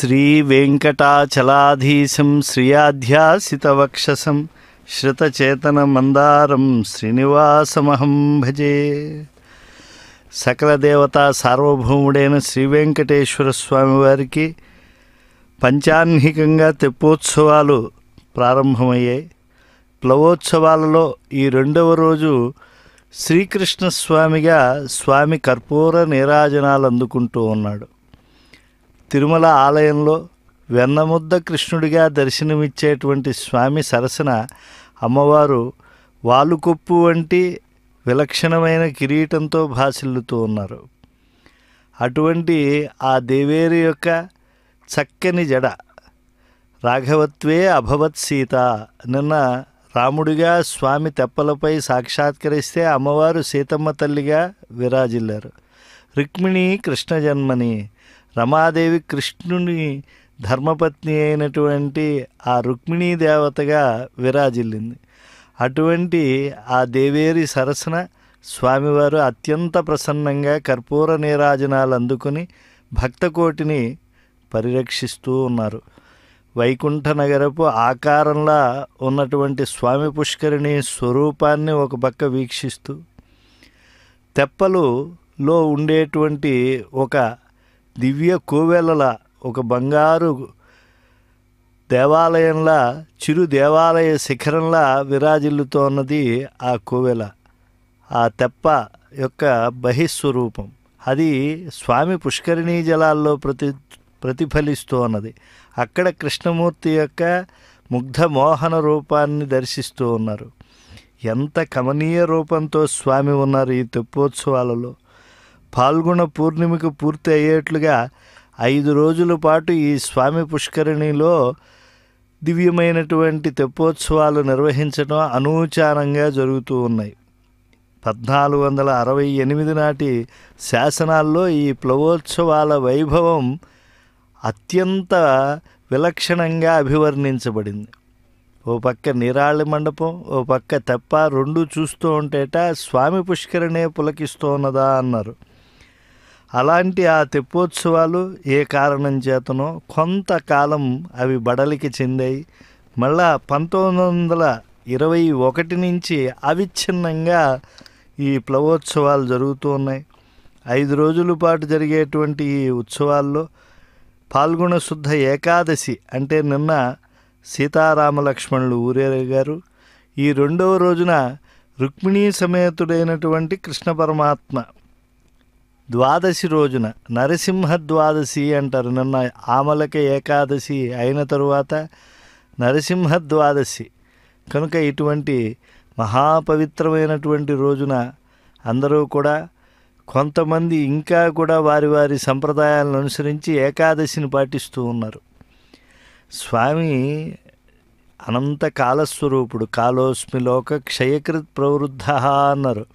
శ్రీవేంకటాచలాధీశం శ్రియాధ్యాసితవక్షసం శ్రుతచేతనమందారం శ్రీనివాసమహం భజే. సకల దేవతా సార్వభౌముడైన శ్రీవేంకటేశ్వర స్వామివారికి పంచాహ్నికంగా తెప్పోత్సవాలు ప్రారంభమయ్యాయి. ప్లవోత్సవాలలో ఈ రెండవ రోజు శ్రీకృష్ణస్వామిగా స్వామి కర్పూర నీరాజనాలు అందుకుంటూ ఉన్నాడు. తిరుమల ఆలయంలో వెన్నముద్ద కృష్ణుడిగా దర్శనమిచ్చేటువంటి స్వామి సరసన అమ్మవారు వాలుకొప్పు వంటి విలక్షణమైన కిరీటంతో భాసిల్లుతూ ఉన్నారు. అటువంటి ఆ దేవేరి యొక్క చక్కని జడ రాఘవత్వే అభవత్ సీత. నిన్న రాముడిగా స్వామి తెప్పలపై సాక్షాత్కరిస్తే అమ్మవారు సీతమ్మ తల్లిగా విరాజిల్లారు. రుక్మిణి కృష్ణ జన్మని, రమాదేవి కృష్ణుని ధర్మపత్ని అయినటువంటి ఆ రుక్మిణీ దేవతగా విరాజిల్లింది. అటువంటి ఆ దేవేరి సరసన స్వామివారు అత్యంత ప్రసన్నంగా కర్పూర నీరాజనాలు అందుకుని భక్తకోటిని పరిరక్షిస్తూ ఉన్నారు. వైకుంఠ నగరపు ఆకారంలా ఉన్నటువంటి స్వామి పుష్కరిణి స్వరూపాన్ని ఒక పక్క వీక్షిస్తూ తెప్పలులో ఉండేటువంటి ఒక దివ్య కోవెలల ఒక బంగారు దేవాలయంలా, చిరు దేవాలయ శిఖరంలా విరాజిల్లుతోన్నది ఆ కోవెల. ఆ తెప్ప యొక్క బహిస్వరూపం అది స్వామి పుష్కరిణీ జలాల్లో ప్రతిఫలిస్తూ ఉన్నది. అక్కడ కృష్ణమూర్తి యొక్క ముగ్ధ మోహన రూపాన్ని దర్శిస్తూ ఉన్నారు. ఎంత కమనీయ రూపంతో స్వామి ఉన్నారు ఈ తెప్పోత్సవాలలో. పాల్గొన పూర్ణిమకు పూర్తి అయ్యేట్లుగా 5 రోజుల పాటు ఈ స్వామి పుష్కరిణిలో దివ్యమైనటువంటి తెప్పోత్సవాలు నిర్వహించడం అనూచానంగా జరుగుతూ ఉన్నాయి. 1468 నాటి శాసనాల్లో ఈ ప్లవోత్సవాల వైభవం అత్యంత విలక్షణంగా అభివర్ణించబడింది. ఓ పక్క నీరాళ్ళి మండపం, ఓ పక్క తెప్ప, రెండు చూస్తూ ఉంటేట స్వామి పుష్కరిణే పులకిస్తూ ఉన్నదా అన్నారు. అలాంటి ఆ తెప్పోత్సవాలు ఏ కారణం చేతనో కొంతకాలం అవి బడలికి చెందాయి. మళ్ళా 1921 నుంచి అవిచ్ఛిన్నంగా ఈ ప్లవోత్సవాలు జరుగుతూ ఉన్నాయి. 5 రోజుల పాటు జరిగేటువంటి ఈ ఉత్సవాల్లో పాల్గొన శుద్ధ ఏకాదశి అంటే నిన్న సీతారామలక్ష్మణులు ఊరేగారు. ఈ రెండవ రోజున రుక్మిణీ సమేతుడైనటువంటి కృష్ణ పరమాత్మ ద్వాదశి రోజున నరసింహ ద్వాదశి అంటారు. నిన్న ఆమలక ఏకాదశి అయిన తరువాత నరసింహ ద్వాదశి కనుక ఇటువంటి మహాపవిత్రమైనటువంటి రోజున అందరూ కూడా కొంతమంది ఇంకా కూడా వారి వారి సంప్రదాయాలను అనుసరించి ఏకాదశిని పాటిస్తూ ఉన్నారు. స్వామి అనంత కాలస్వరూపుడు. కాలోస్మి లోక క్షయకృత్ ప్రవృద్ధ అన్నారు.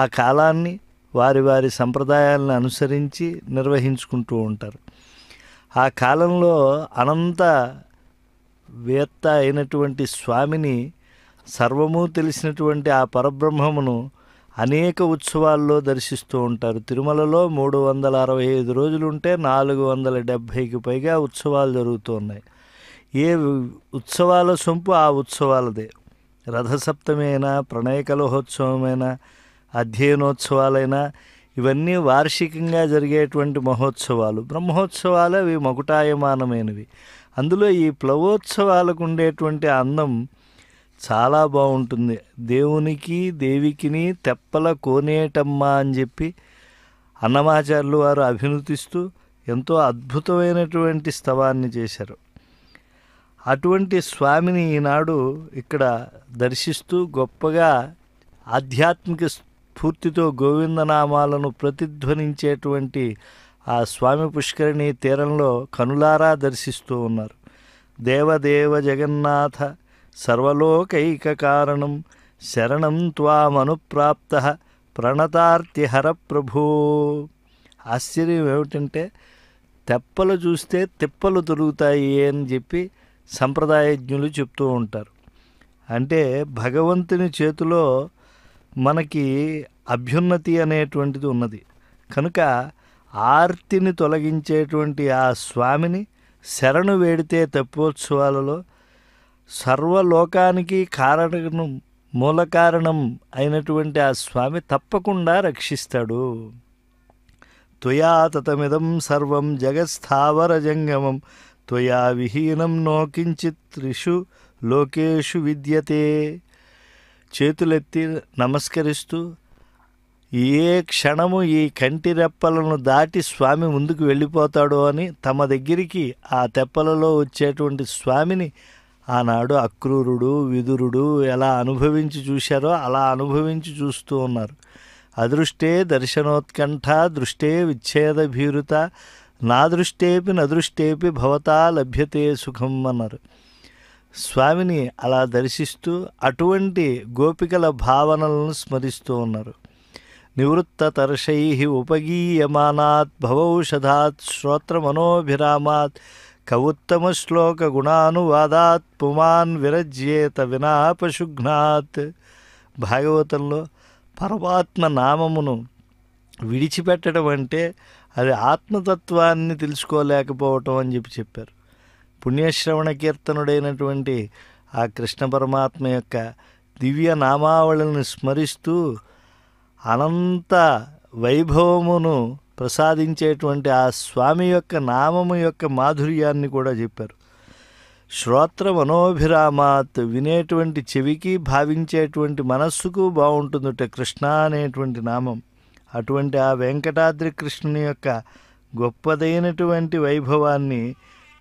ఆ కాలాన్ని వారి వారి సంప్రదాయాలను అనుసరించి నిర్వహించుకుంటూ ఉంటారు. ఆ కాలంలో అనంత వేత్త అయినటువంటి స్వామిని, సర్వము తెలిసినటువంటి ఆ పరబ్రహ్మమును అనేక ఉత్సవాల్లో దర్శిస్తూ ఉంటారు. తిరుమలలో 365 రోజులు ఉంటే 470కి పైగా ఉత్సవాలు జరుగుతూ ఉన్నాయి. ఏ ఉత్సవాల సొంపు ఆ ఉత్సవాలదే. రథసప్తమి అయినా, ప్రణయ కలహోత్సవమైనా, అధ్యయనోత్సవాలైనా ఇవన్నీ వార్షికంగా జరిగేటువంటి మహోత్సవాలు. బ్రహ్మోత్సవాలు అవి మకుటాయమానమైనవి. అందులో ఈ ప్లవోత్సవాలకు ఉండేటువంటి అందం చాలా బాగుంటుంది. దేవునికి దేవికిని తెప్పల కోనేటమ్మ అని చెప్పి అన్నమాచార్యులు వారు అభినుతిస్తూ ఎంతో అద్భుతమైనటువంటి స్తవాన్ని చేశారు. అటువంటి స్వామిని ఈనాడు ఇక్కడ దర్శిస్తూ గొప్పగా ఆధ్యాత్మిక స్ఫూర్తితో గోవిందనామాలను ప్రతిధ్వనించేటువంటి ఆ స్వామి పుష్కరిణి తీరంలో కనులారా దర్శిస్తూ ఉన్నారు. దేవదేవ జగన్నాథ సర్వలోకైక కారణం శరణం త్వామనుప్రాప్త ప్రణతార్తిహర ప్రభో. ఆశ్చర్యం ఏమిటంటే తెప్పలు చూస్తే తిప్పలు దొరుకుతాయి అని చెప్పి సంప్రదాయజ్ఞులు చెప్తూ ఉంటారు. అంటే భగవంతుని చేతిలో మనకి అభ్యున్నతి అనేటువంటిది ఉన్నది కనుక ఆర్తిని తొలగించేటువంటి ఆ స్వామిని శరణు వేడితే తెప్పోత్సవాలలో సర్వలోకానికి కారణం మూల కారణం అయినటువంటి ఆ స్వామి తప్పకుండా రక్షిస్తాడు. త్వయా తతమిదం సర్వం జగత్స్థావర జంగమం త్వయా విహీనం నో కించిత్ త్రిషు లోకేషు విద్యతే. చేతులెత్తి నమస్కరిస్తూ ఏ క్షణము ఈ కంటి రెప్పలను దాటి స్వామి ముందుకు వెళ్ళిపోతాడో అని తమ దగ్గరికి ఆ తెప్పలలో వచ్చేటువంటి స్వామిని ఆనాడు అక్రూరుడు విదురుడు ఎలా అనుభవించి చూశారో అలా అనుభవించి చూస్తూ ఉన్నారు. అదృష్టే దర్శనోత్కంఠ దృష్టే విచ్ఛేద భీరుత నా దృష్టేపి నదృష్టేపి భవతా లభ్యతే సుఖం అన్నారు. స్వామిని అలా దర్శిస్తూ అటువంటి గోపికల భావనలను స్మరిస్తూ ఉన్నారు. నివృత్తతర్షై ఉపగీయమానాత్ భవౌషధాత్ శ్రోత్రమనోభిరామాత్ కవుత్తమశ్లోక గుణానువాదాత్ పుమాన్ విరజ్యేత వినాపశుఘ్నాత్. భాగవతంలో పరమాత్మ నామమును విడిచిపెట్టడం అంటే అది ఆత్మతత్వాన్ని తెలుసుకోలేకపోవటం అని చెప్పారు. పుణ్యశ్రవణ కీర్తనుడైనటువంటి ఆ కృష్ణ పరమాత్మ యొక్క దివ్య నామావళిని స్మరిస్తూ అనంత వైభవమును ప్రసాదించేటువంటి ఆ స్వామి యొక్క నామము యొక్క మాధుర్యాన్ని కూడా చెప్పారు. శ్రోత్ర మనోభిరామాత్ వినేటువంటి చెవికి భావించేటువంటి మనస్సుకు బాగుంటుందట కృష్ణ అనేటువంటి నామం. అటువంటి ఆ వెంకటాద్రి కృష్ణుని యొక్క గొప్పదైనటువంటి వైభవాన్ని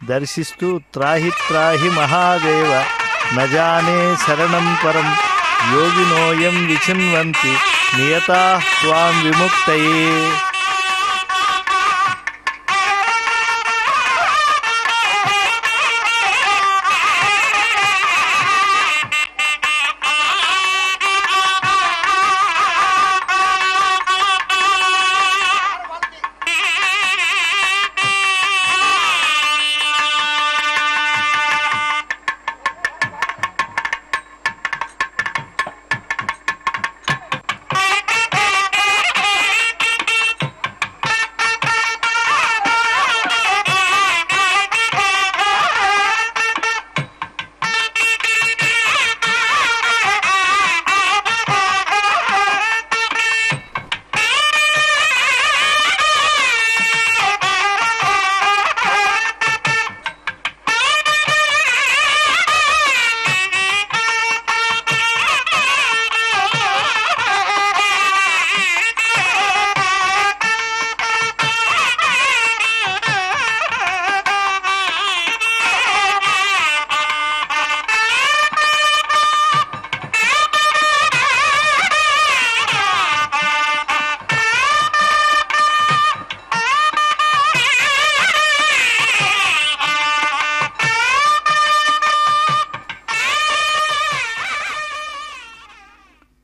దర్శిస్తూ త్రాహి త్రాహి మహాదేవ నజానే శరణం పరం యోగినోయం విచిన్వంతి నియతా త్వాం విముక్తయే.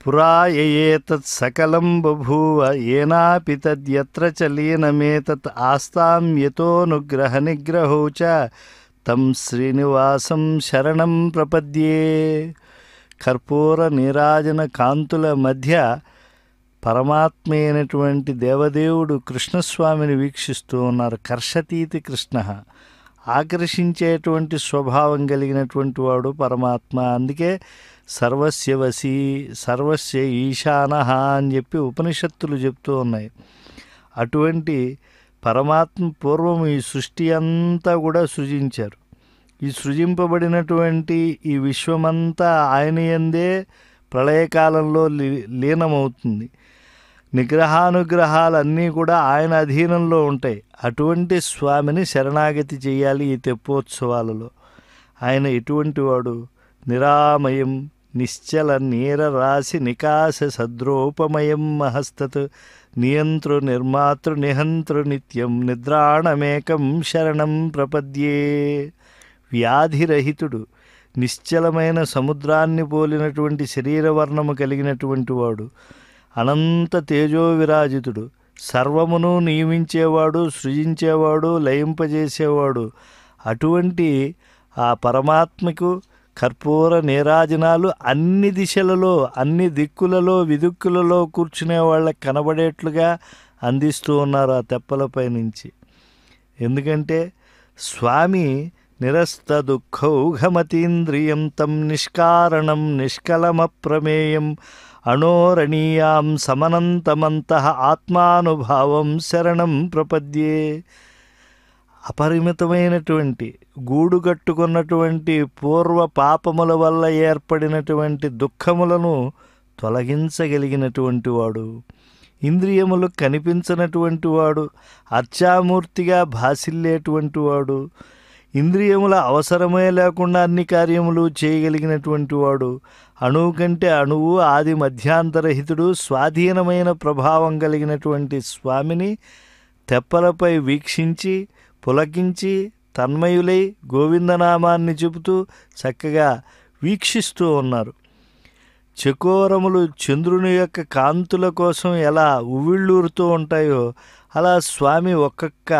పురా యయేతత్ సకలం బభూవ ఏనాపి తద్యత్ర చ లీనమేతత్ ఆస్తాం యతోనుగ్రహ నిగ్రహో చ తం శ్రీనివాసం శరణం ప్రపద్యే. కర్పూర నీరాజన కాంతుల మధ్య పరమాత్మ అయినటువంటి దేవదేవుడు కృష్ణస్వామిని వీక్షిస్తూ ఉన్నారు. కర్షతీతి కృష్ణ, ఆకర్షించేటువంటి స్వభావం కలిగినటువంటి వాడు పరమాత్మ. అందుకే సర్వస్య వశీ సర్వస్య ఈశానః అని చెప్పి ఉపనిషత్తులు చెప్తూ ఉన్నాయి. అటువంటి పరమాత్మ పూర్వం ఈ సృష్టి అంతా కూడా సృజించారు. ఈ సృజింపబడినటువంటి ఈ విశ్వమంతా ఆయన యందే ప్రళయకాలంలో లీనమవుతుంది. నిగ్రహానుగ్రహాలన్నీ కూడా ఆయన అధీనంలో ఉంటాయి. అటువంటి స్వామిని శరణాగతి చేయాలి ఈ తెప్పోత్సవాలలో. ఆయన ఎటువంటి వాడు? నిరామయం నిశ్చల నీరరాశి నికాశ సద్రోపమయం మహస్తత్ నియంతృ నిర్మాతృ నిహంతృ నిత్యం నిద్రాణమేకం శరణం ప్రపద్యే. వ్యాధిరహితుడు, నిశ్చలమైన సముద్రాన్ని పోలినటువంటి శరీరవర్ణము కలిగినటువంటి వాడు, అనంత తేజో విరాజితుడు, సర్వమును నియమించేవాడు, సృజించేవాడు, లయింపజేసేవాడు. అటువంటి ఆ పరమాత్మకు కర్పూర నీరాజనాలు అన్ని దిశలలో అన్ని దిక్కులలో విదిక్కులలో కూర్చునే వాళ్ళకి కనబడేట్లుగా అందిస్తూ ఉన్నారు ఆ తెప్పలపై నుంచి. ఎందుకంటే స్వామి నిరస్తదుఃఖౌఘమతీంద్రియం తం నిష్కారణం నిష్కలమప్రమేయం అణోరణీయాం సమనంతమంతః ఆత్మానుభావం శరణం ప్రపద్యే. అపరిమితమైనటువంటి గూడు కట్టుకున్నటువంటి పూర్వ పాపముల వల్ల ఏర్పడినటువంటి దుఃఖములను తొలగించగలిగినటువంటి వాడు, ఇంద్రియములు కనిపించినటువంటి వాడు, అర్చామూర్తిగా భాసిల్లేటువంటి వాడు, ఇంద్రియముల అవసరమే లేకుండా అన్ని కార్యములు చేయగలిగినటువంటి వాడు, అణువు కంటే అణువు, ఆది మధ్యాంతరహితుడు, స్వాధీనమైన ప్రభావం కలిగినటువంటి స్వామిని తెప్పలపై వీక్షించి పులకించి తన్మయులై గోవిందనామాన్ని చెబుతూ చక్కగా వీక్షిస్తూ ఉన్నారు. చకోరములు చంద్రుని యొక్క కాంతుల కోసం ఎలా ఉవ్విళ్ళూరుతూ ఉంటాయో అలా స్వామి ఒక్కొక్క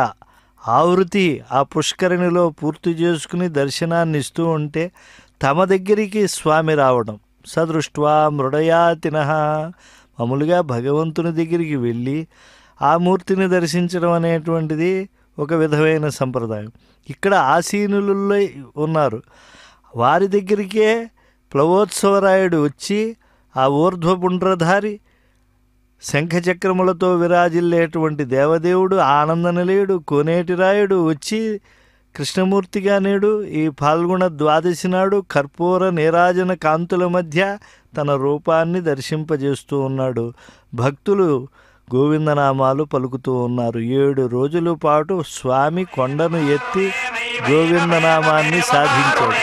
ఆవృతి ఆ పుష్కరిణిలో పూర్తి చేసుకుని దర్శనాన్ని ఇస్తూ ఉంటే తమ దగ్గరికి స్వామి రావడం. సదృష్ట్వా మృడయాతినః, మామూలుగా భగవంతుని దగ్గరికి వెళ్ళి ఆ మూర్తిని దర్శించడం అనేటువంటిది ఒక విధమైన సంప్రదాయం. ఇక్కడ ఆసీనులలో ఉన్నారు, వారి దగ్గరికే ప్లవోత్సవరాయుడు వచ్చి ఆ ఊర్ధ్వపుండ్రధారి శంఖచక్రములతో విరాజిల్లేటువంటి దేవదేవుడు ఆనందనిలయుడు కోనేటిరాయుడు వచ్చి కృష్ణమూర్తిగా నేడు ఈ పాల్గొన ద్వాదశి నాడు కర్పూర నీరాజన కాంతుల మధ్య తన రూపాన్ని దర్శింపజేస్తూ ఉన్నాడు. భక్తులు గోవిందనామాలు పలుకుతూ ఉన్నారు. 7 రోజుల పాటు స్వామి కొండను ఎత్తి గోవిందనామాన్ని సాధించాడు.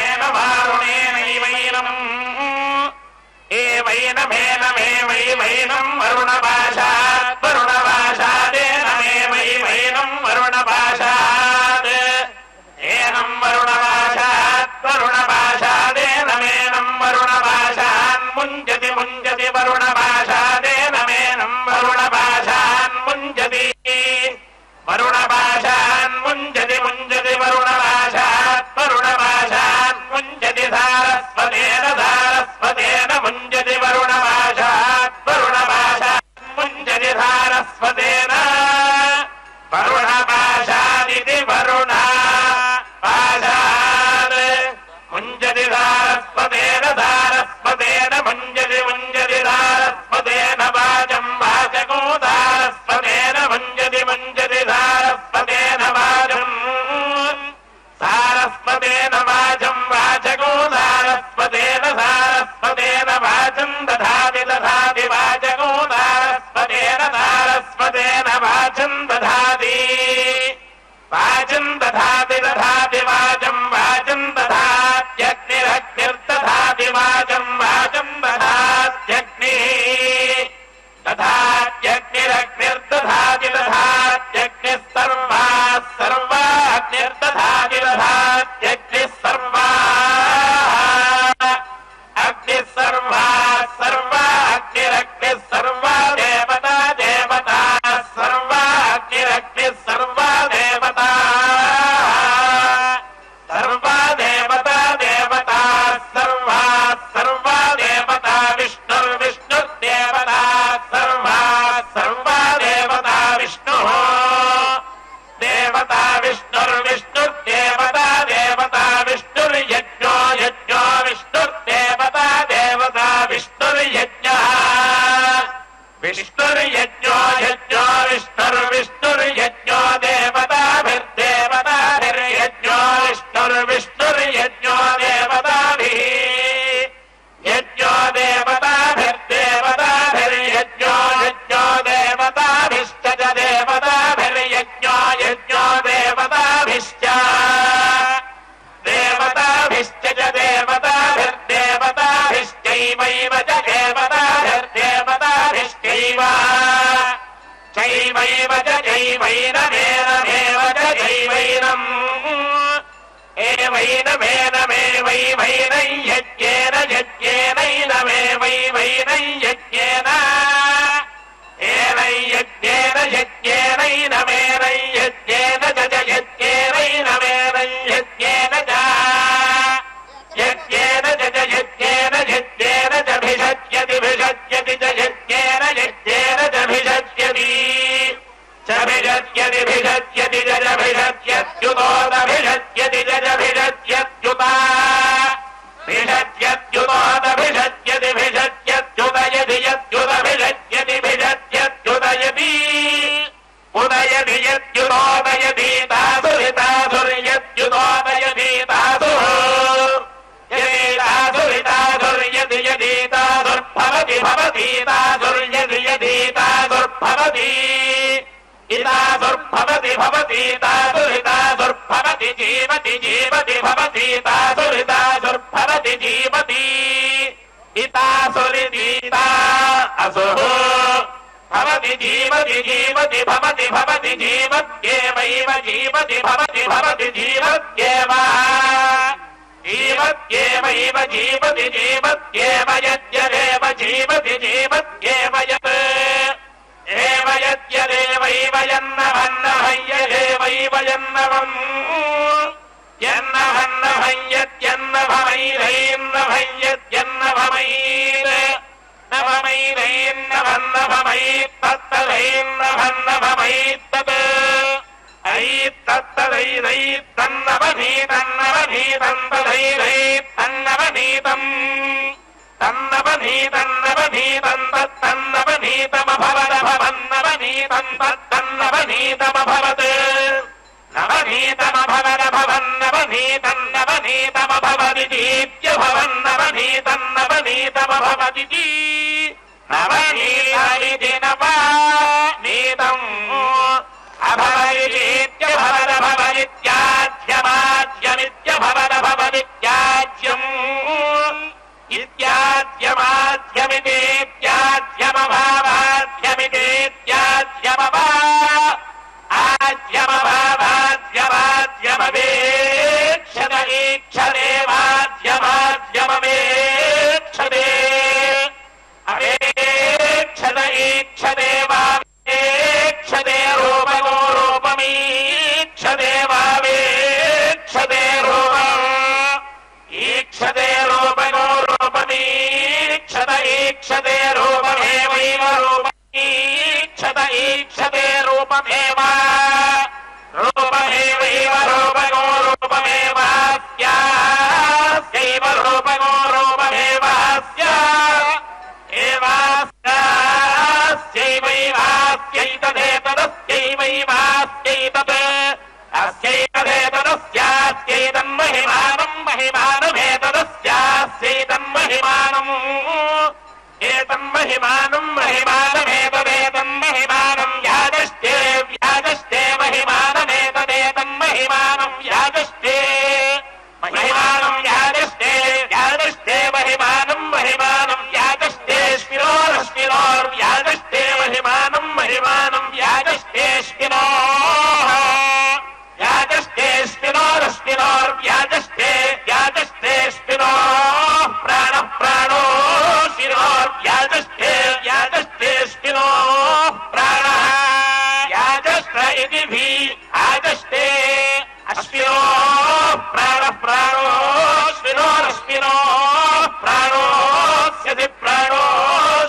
Yadi सीता दुर्भवती इता दुर्भवति भवती तासुरिता दुर्भवति जीवति जीवति भवती तासुरिता दुर्भवति जीवति इता सुरिता असुः भवति जीवति जीवति भवति भवति जीवत्येवैव जीवति भवति भवति जीवत्येव जीवत्येवैव जीवति जीवत्येव यद्यदेव जीवति जीवत्येव यत् एव यद्यदेवैव यन्नभन्नभय्यदेवैव यन्नवम् यन्नभन्नभय्यत्यन्नभमैरैर्नभय्यत्यन्नभमैर् नभमैरैर्नभन्नभमैत्तत्तदैर्नभन्नभमैत्तत् ऐत्तत्तदैरैत्तन्नवनीतन्नवनीतन्तदैरैत्तन्नवनीतम् तन्नवनीतन्नवनीतं तत्तन्नवनीतमभवदभवन्नवनीतं तत्तन्नवनीतमभवत् नवनीतमभवदभवन्नवनीतन्नवनीतमभवदितीत्यभवन्नवनीतन्नवनीतमभवदिति नवनीतमिति नवनीतम् अभवदित्यभवदभवदित्याद्यमाद्यमित्यभवदभवदित्याद्यम् इत्याद्यमाद्यमितेत्याद्यमभावाद्यमितेत्याद्यमभा आद्यमभावाद्यमाद्यमवेक्षत ईक्षदेवाद्यमाद्यमवेक्षते अवेक्षत ईक्षदेवावेक्षते रूपगो रूपमीक्षते वावेक्षते रूपम् ईक्षते रूपगो रूपमीक्षत ईक्षते रूपमेवैव रूपमीक्षत ईक्षते रूपमेव रूपमेवैव रूपगो रूपमेवास्यास्यैव रूपगो रूपमेवास्य एवास्यास्यैवैवास्यैतदेतदस्यैवैवास्यैतत् अस्यैतदेतदस्यास्यैतन्महिमानं महिमानमेतदस्यास्यैतन्महिमानम् एतन्महिमानं महिमानमेतदेतन्महिमानं यादष्टे व्यादष्टे महिमानमेतदेतन्महिमानं यादष्टे महिमानं यादष्टे यादष्टे महिमानं महिमानं यादष्टे स्मिरोर्स्मिरोर्व्यादष्टे महिमानं महिमानं यादष्टे स्मिरोः यादष्टे स्मिरोर्स्मिरोर्व्यादष्टे यादष्टे स्मिरोः प्राणः प्राणो स्मिरोर्व्यादष्टे यादष्टे स्मिरोः प्राणः यादष्ट इति भी आदष्टे अश्विनोः प्राणः प्राणो स्मिरोर्स्मिरोः प्राणोऽस्यति प्राणो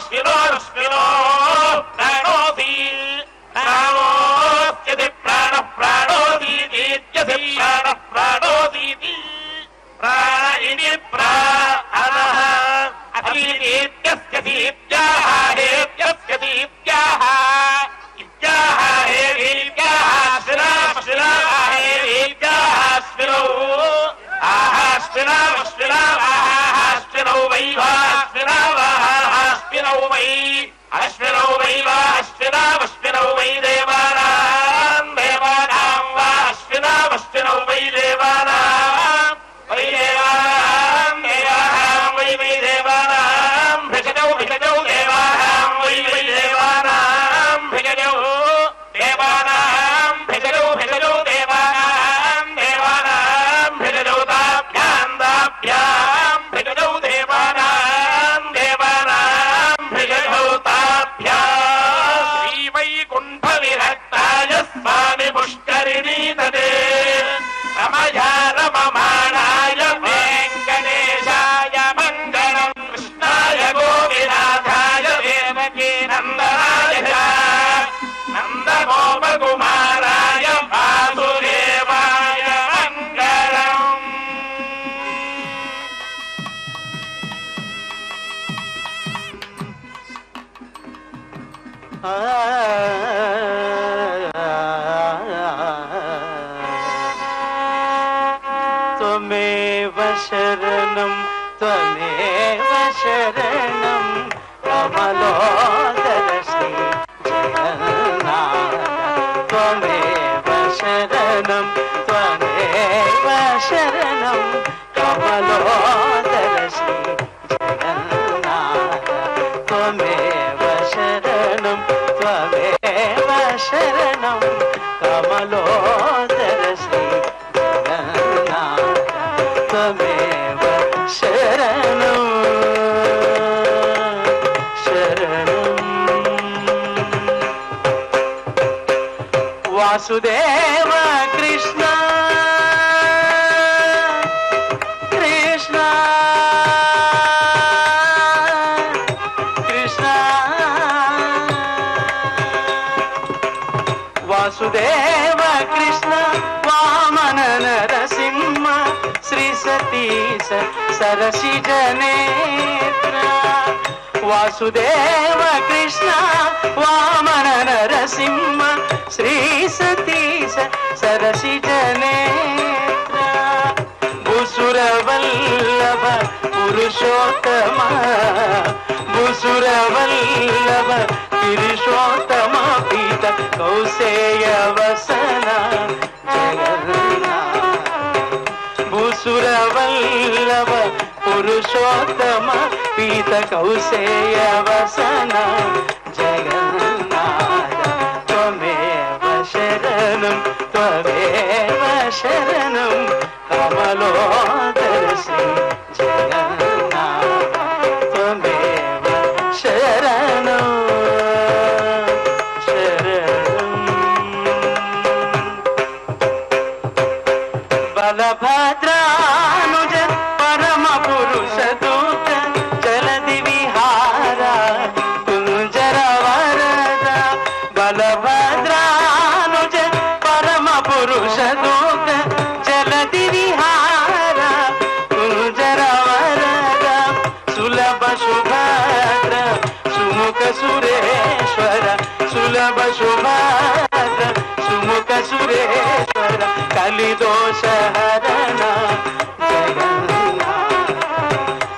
स्मिरोर्स्मिरोः प्राणोऽसि प्राणोऽस्यति प्राणः प्राणोऽसीतीत्यसि प्राणः प्राणोऽसीति प्राण इति प्राणः अतीतीत्यस्य तीत्याः हेत्यस्य तीत्याः इत्याः हेतीत्याः स्विरामश्विराः हेतीत्याः स्विरौ आहास्विरामश्विराः स्विरौ वैवास्विरावाः स्विरौ वै अश्विरौ वैवास्विरामश्विरौ वै देवानां देवानां वा अश्विरामश्विरौ वै देवानां वै देवानां देवानां वै वै देवानां भिषजौ भिषजौ देवानां वै वै देवानां भिषजौ देवानां भिषजौ भिषजौ देवानां देवानां भिषजौ ताभ्यां ताभ्यां भिषजौ देवानां देवानां भिषजौ ताभ्यां श्रीवैकुण्ठविरक्ताय स्वामि पुष्करिणी तदे रमया रममाणाय वेङ्कटेशाय मङ्गलं कृष्णाय गोविनाथाय देवकी नन्दनाय नन्दगोपकुमाराय वासुदेवाय मङ्गलम् त्वमेव शरणं त्वमेव शरणं कमलोदर श्री శరణం త్వమేవ శరణం కమలోదర శ్రీ జగన్నాథ త్వమేవ శరణం త్వమేవ శరణం కమలోదర శ్రీ జగన్నాథ త్వమేవ శరణం శరణం వాసుదేవ కృష్ణ కృష్ణ కృష్ణ వాసుదేవ కృష్ణ వామన నరసింహ శ్రీ సతీశ సరసిజ నేత్ర వాసుదేవ కృష్ణ వామన నరసింహ శ్రీ సతీశ సరసిజ నేత్ర భూసురవల్లభ పురుషోత్తమ భూసురవల్లభ పురుషోత్తమ పీత కౌసేయ వసన జగన్నాథ భూసురవల్లభ పురుషోత్తమ పీత కౌసేయ వసన జగన్నాథ త్వమేవ శరణం త్వమేవ శరణం కమలోదర శ్రీ జగన్నాథ త్వమేవ శరణం శరణం బలభద్రానుజ పరమ పురుష దూత జలది విహార కుంజర వరద బలభద్రానుజ పరమ పురుష దూత జలది విహార కుంజర వరద సులభ శుభద్ర సుముఖ సురేశ్వర సులభ శుభద్ర సుముఖ సురేశ్వర కలిదోష హరణ జగన్నాథ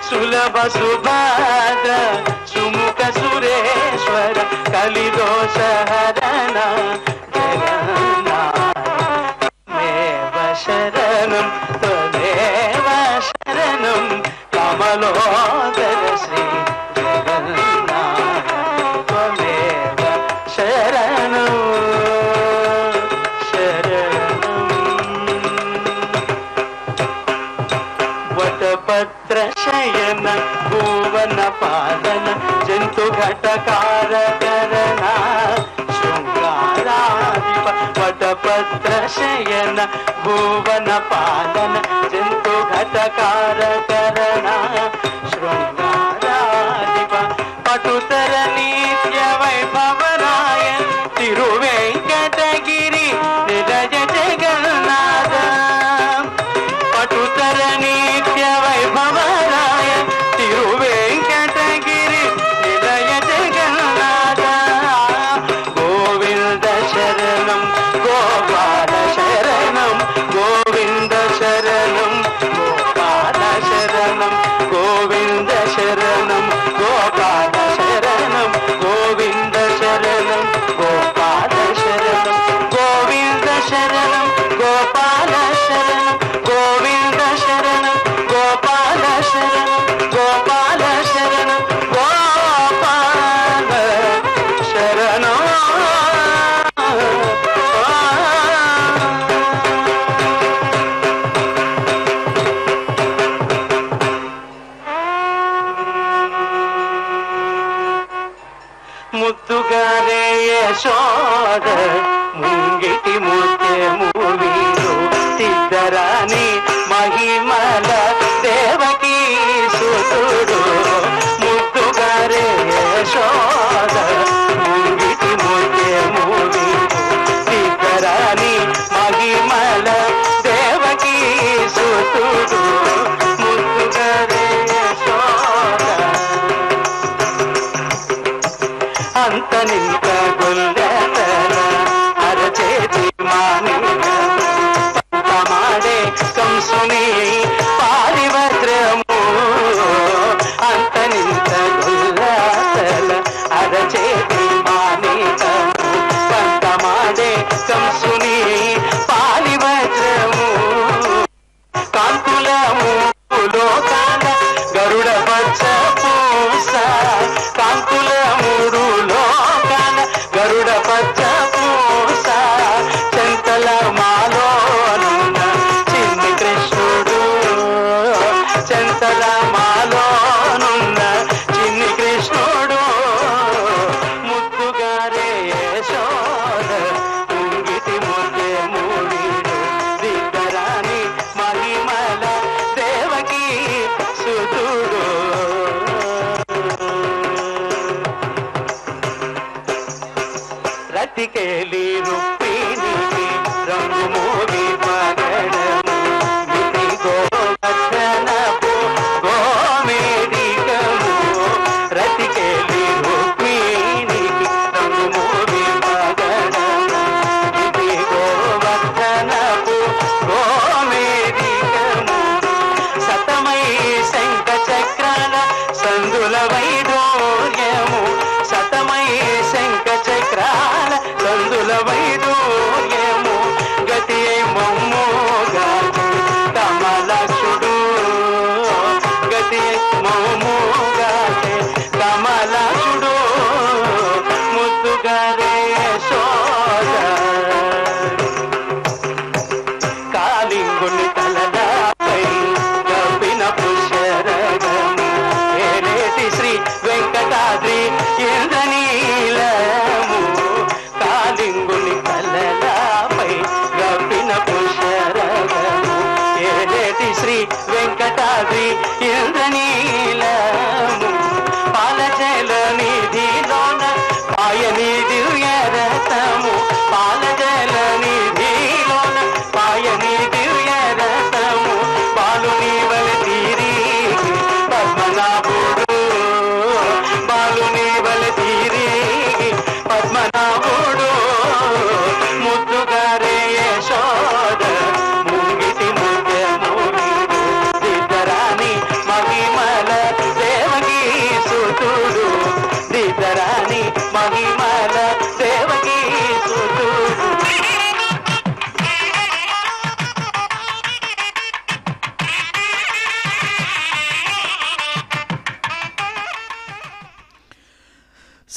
సులభ సుభద్ర సుముఖ సురేశ్వర కలిదోష హరణ జగన్నాథ త్వమేవ శరణం త్వమేవ శరణం కమలోదర శ్రీ జగన్నాథ త్వమేవ శరణం వటపత్ర శయన భువన పాలన జంతు ఘటకార కరణ శృంగారాధిప వటపత్ర శయన భువన పాలన జంతు ఘటకార కరణ శృంగారాధిప పటుతర నిత్య వైభవరాయ తిరువెంకటగిరి నిలయ జగన్నాథ పటుతర నిత్య వైభవరాయ తిరువెంకటగిరి నిలయ జగన్నాథ గోవింద శరణం గోపాల శరణం గోవింద శరణం గోపాల శరణం గోవింద శరణం గోపాల శరణం గోవింద శరణం గోపాల శరణం గోవింద శరణం గోపాల శరణం గోవింద శరణం గోపాల శరణం గోపాల శరణం గోపాల శరణం ముద్దుగారే యశోద ముంగిటి ముత్యము వీరు తిద్దరాని మహిమల దేవకీ సుతుడు ముద్దుగారే యశోద ముంగిటి ముత్యము వీరు తిద్దరాని మహిమల దేవకీ సుతుడు ముద్దుగారే యశోద అంత నింత గొల్లెతల అరచేతి మానిక పంతమాడే కంసుని పారిభద్రము అంత నింత గొల్లెతల అరచేతి మానిక పంతమాడే కంసుని పాలి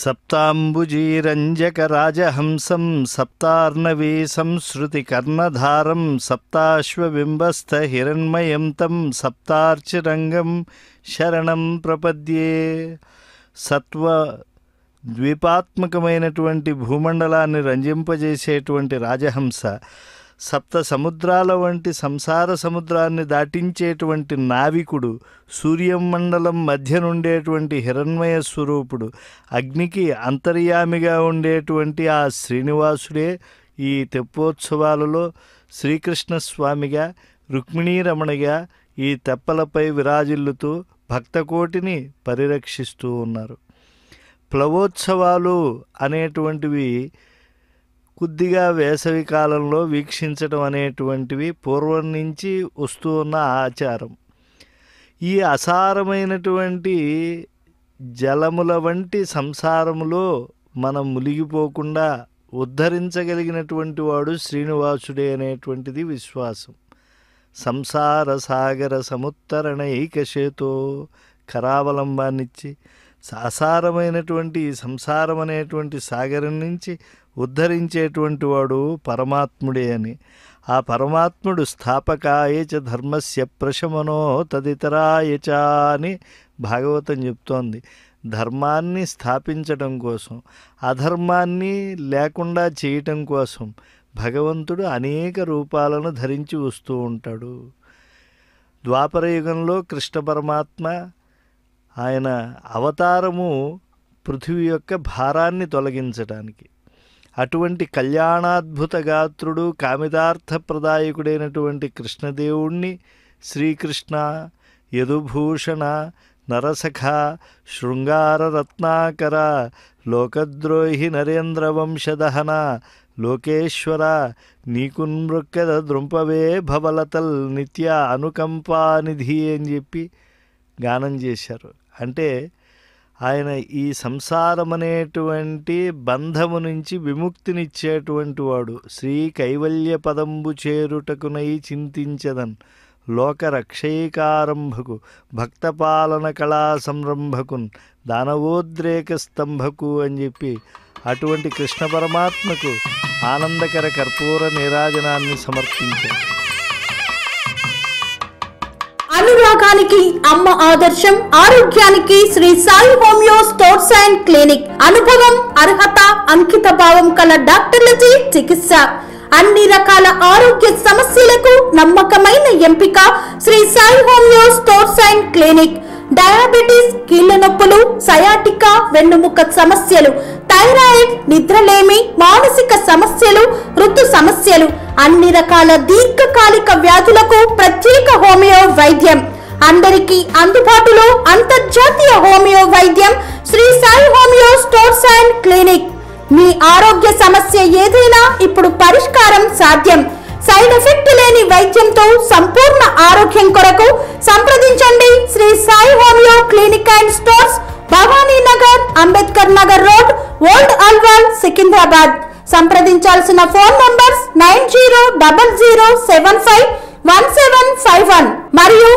సప్తాంబుజీరంజకరాజహంసం సప్తార్ణవీ సంశ్రుతికర్ణధారం సప్తాశ్వబింబస్థహిరణ్మయం తం సప్తార్చిరంగం శరణం ప్రపద్యే. సత్వ ద్వీపాత్మకమైనటువంటి భూమండలాన్ని రంజింపజేసేటువంటి రాజహంస, సప్త సముద్రాల వంటి సంసార సముద్రాన్ని దాటించేటువంటి నావికుడు, సూర్యమండలం మధ్య నుండేటువంటి హిరణ్మయ స్వరూపుడు, అగ్నికి అంతర్యామిగా ఉండేటువంటి ఆ శ్రీనివాసుడే ఈ తెప్పోత్సవాలలో శ్రీకృష్ణస్వామిగా, రుక్మిణీరమణిగా ఈ తెప్పలపై విరాజిల్లుతూ భక్తకోటిని పరిరక్షిస్తూ ఉన్నారు. ప్లవోత్సవాలు అనేటువంటివి కొద్దిగా వేసవి కాలంలో వీక్షించడం అనేటువంటివి పూర్వం నుంచి వస్తూ ఉన్న ఆచారం. ఈ అసారమైనటువంటి జలముల వంటి సంసారములో మనం మునిగిపోకుండా ఉద్ధరించగలిగినటువంటి వాడు శ్రీనివాసుడే అనేటువంటిది విశ్వాసం. సంసార సాగర సముత్తరణైకశేతో కరావలంబాన్నిచ్చి అసారమైనటువంటి సంసారం అనేటువంటి సాగరం నుంచి ఉద్ధరించేటువంటి వాడు పరమాత్ముడే అని. ఆ పరమాత్ముడు స్థాపకాయ చ ధర్మస్య ప్రశమనో తదితరాయ చ అని భాగవతం చెప్తోంది. ధర్మాన్ని స్థాపించడం కోసం, అధర్మాన్ని లేకుండా చేయటం కోసం భగవంతుడు అనేక రూపాలను ధరించి వస్తూ ఉంటాడు. ద్వాపరయుగంలో కృష్ణ పరమాత్మ ఆయన అవతారము పృథివీ యొక్క భారాన్ని తొలగించడానికి. అటువంటి కళ్యాణాద్భుత గాత్రుడు, కామితార్థప్రదాయకుడైనటువంటి కృష్ణదేవుణ్ణి శ్రీకృష్ణ, యదుభూషణ, నరసఖ, శృంగార రత్నాకర, లోకద్రోహి నరేంద్ర వంశదహన, లోకేశ్వర నీకున్మృక్కెద ద్రుంపవే భవలతల్ నిత్య అనుకంపానిధి అని చెప్పి గానం చేశారు. అంటే ఆయన ఈ సంసారం అనేటువంటి బంధము నుంచి విముక్తినిచ్చేటువంటి వాడు. శ్రీ కైవల్య పదంబు చేరుటకునై చింతించదన్ లోకరక్షైకారంభకు భక్తపాలన కళా సంరంభకున్ దానవోద్రేక స్తంభకు అని చెప్పి అటువంటి కృష్ణ పరమాత్మకు ఆనందకర కర్పూర నీరాజనాన్ని సమర్పించారు. అనురాగానికి అమ్మ ఆదర్శం, ఆరోగ్యానికి Shri Sai homeo stores and clinic. అనుభవం, అర్హత, అంకిత భావం కల డాక్టర్లచే చికిత్స. అన్ని రకాల ఆరోగ్య సమస్యలకు నమ్మకమైన ఎంపిక Shri Sai homeo stores and clinic. Diabetes, కీళ్ల నొప్పులు, సయాటికా, వెన్నుముక్క సమస్యలు, థైరాయిడ్, నిద్రలేమి, మానసిక సమస్యలు, ఋతు సమస్యలు, అన్ని రకాల దీర్ఘకాలిక వ్యాధులకు ప్రత్యేక హోమియో వైద్యం. అందరికీ అందుబాటులో అంతర్జాతీయ హోమియో వైద్యం Shri Sai homeo stores and clinic. మీ ఆరోగ్య సమస్య ఏదైనా ఇప్పుడు పరిష్కారం సాధ్యం. సైడ్ ఎఫెక్ట్ లేని వైద్యంతో సంపూర్ణ ఆరోగ్యం కొరకు సంప్రదించండి Shri Sai homeo clinic and stores, Bhavani Nagar, Ambedkar Nagar road, old Alwal, Secunderabad. సంప్రదించాల్సిన ఫోన్ నంబర్స్ 9000751751 మరియు